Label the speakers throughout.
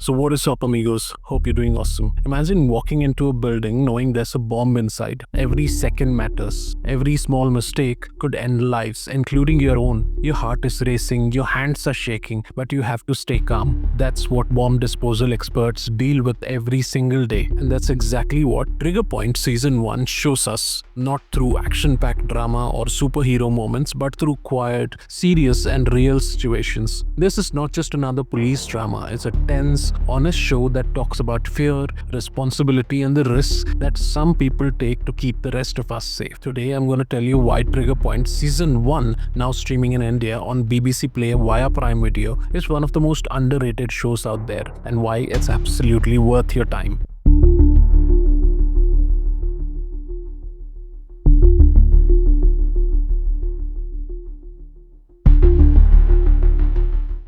Speaker 1: So what is up, amigos? Hope you're doing awesome. Imagine walking into a building knowing there's a bomb inside. Every second matters. Every small mistake could end lives, including your own. Your heart is racing, your hands are shaking, but you have to stay calm. That's what bomb disposal experts deal with every single day. And that's exactly what Trigger Point Season 1 shows us. Not through action-packed drama or superhero moments, but through quiet, serious and real situations. This is not just another police drama, it's a tense, honest show that talks about fear, responsibility and the risks that some people take to keep the rest of us safe. Today I'm going to tell you why Trigger Point Season 1, now streaming in India on BBC Play via Prime Video, is one of the most underrated shows out there and why it's absolutely worth your time.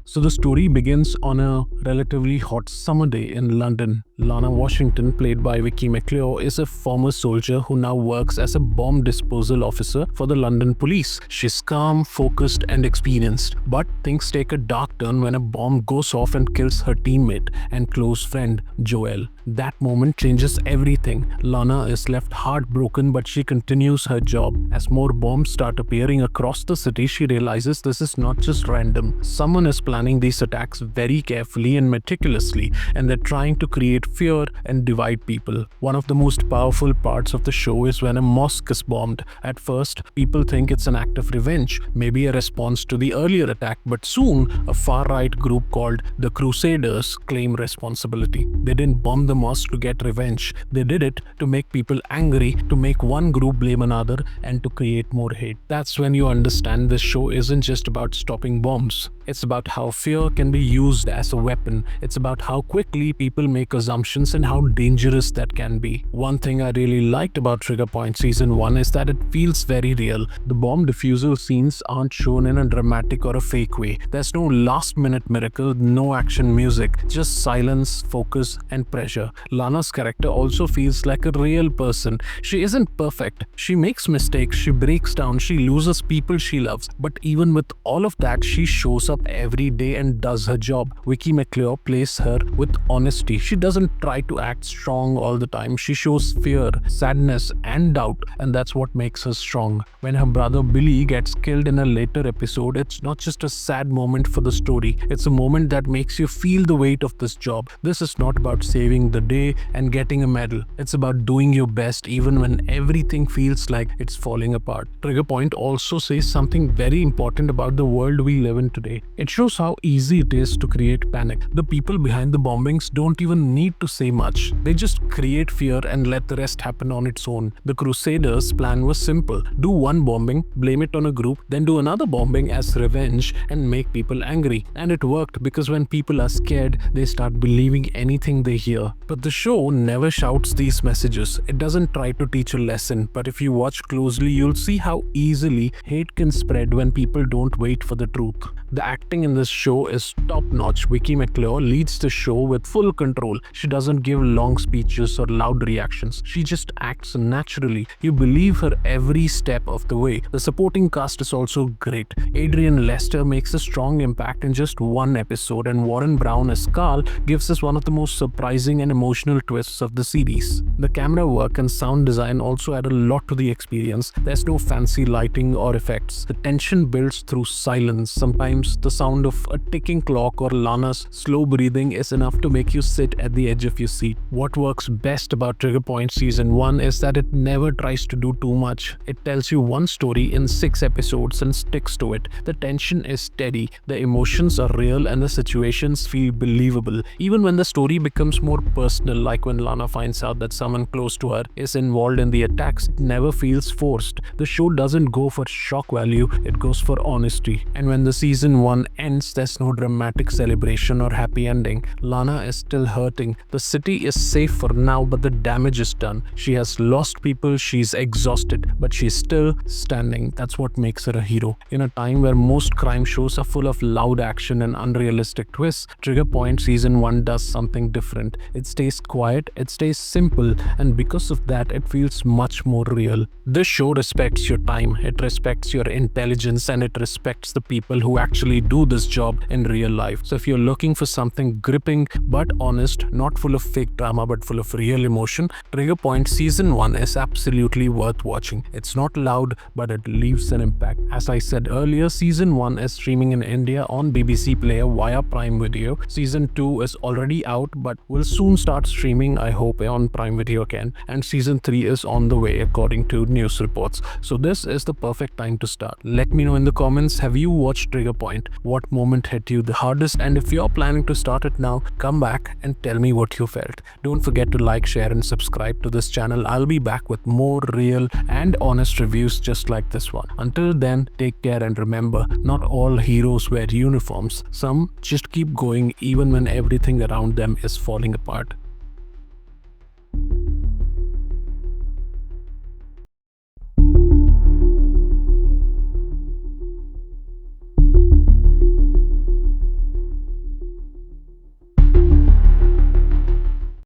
Speaker 1: So the story begins on a relatively hot summer day in London. Lana Washington, played by Vicky McClure, is a former soldier who now works as a bomb disposal officer for the London police. She's calm, focused and experienced. But things take a dark turn when a bomb goes off and kills her teammate and close friend, Joel. That moment changes everything. Lana is left heartbroken, but she continues her job. As more bombs start appearing across the city, she realizes this is not just random. Someone is planning these attacks very carefully and meticulously, and they're trying to create fear and divide people. One of the most powerful parts of the show is when a mosque is bombed. At first, people think it's an act of revenge, maybe a response to the earlier attack, but soon a far-right group called the Crusaders claim responsibility. They didn't bomb the mosque to get revenge. They did it to make people angry, to make one group blame another, and to create more hate. That's when you understand this show isn't just about stopping bombs. It's about how fear can be used as a weapon. It's about how quickly people make assumptions and how dangerous that can be. One thing I really liked about Trigger Point Season 1 is that it feels very real. The bomb defusal scenes aren't shown in a dramatic or a fake way. There's no last-minute miracle, no action music, just silence, focus, and pressure. Lana's character also feels like a real person. She isn't perfect. She makes mistakes, she breaks down, she loses people she loves. But even with all of that, she shows up every day and does her job. Vicky McClure plays her with honesty. She doesn't try to act strong all the time. She shows fear, sadness and doubt, and that's what makes her strong. When her brother Billy gets killed in a later episode, it's not just a sad moment for the story. It's a moment that makes you feel the weight of this job. This is not about saving the day and getting a medal. It's about doing your best even when everything feels like it's falling apart. Trigger Point also says something very important about the world we live in today. It shows how easy it is to create panic. The people behind the bombings don't even need to say much. They just create fear and let the rest happen on its own. The Crusaders' plan was simple. Do one bombing, blame it on a group, then do another bombing as revenge and make people angry. And it worked because when people are scared, they start believing anything they hear. But the show never shouts these messages. It doesn't try to teach a lesson, but if you watch closely, you'll see how easily hate can spread when people don't wait for the truth. The acting in this show is top-notch. Vicky McClure leads the show with full control. She doesn't give long speeches or loud reactions. She just acts naturally. You believe her every step of the way. The supporting cast is also great. Adrian Lester makes a strong impact in just one episode, and Warren Brown as Carl gives us one of the most surprising and emotional twists of the series. The camera work and sound design also add a lot to the experience. There's no fancy lighting or effects. The tension builds through silence. Sometimes the sound of a ticking clock or Lana's slow breathing is enough to make you sit at the edge of your seat. What works best about Trigger Point Season 1 is that it never tries to do too much. It tells you one story in 6 episodes and sticks to it. The tension is steady, the emotions are real and the situations feel believable. Even when the story becomes more personal, like when Lana finds out that someone close to her is involved in the attacks, it never feels forced. The show doesn't go for shock value, it goes for honesty. And when the season 1 ends, there's no dramatic celebration or happy ending. Lana is still hurting, saying the city is safe for now, but the damage is done. She has lost people, she's exhausted, but she's still standing. That's what makes her a hero. In a time where most crime shows are full of loud action and unrealistic twists, Trigger Point Season 1 does something different. It stays quiet, it stays simple, and because of that, it feels much more real. This show respects your time, it respects your intelligence, and it respects the people who actually do this job in real life. So if you're looking for something gripping but honest, not full of fake drama but full of real emotion, Trigger Point Season 1 is absolutely worth watching. It's not loud, but it leaves an impact. As I said earlier, Season 1 is streaming in India on BBC Player via Prime Video. Season 2 is already out but will soon start streaming, I hope, on Prime Video again. And Season 3 is on the way according to news reports. So this is the perfect time to start. Let me know in the comments, have you watched Trigger Point? What moment hit you the hardest? And if you're planning to start it now, come back and tell me what you felt. Don't forget to like, share and subscribe to this channel. I'll be back with more real and honest reviews just like this one. Until then, take care and remember, not all heroes wear uniforms. Some just keep going even when everything around them is falling apart.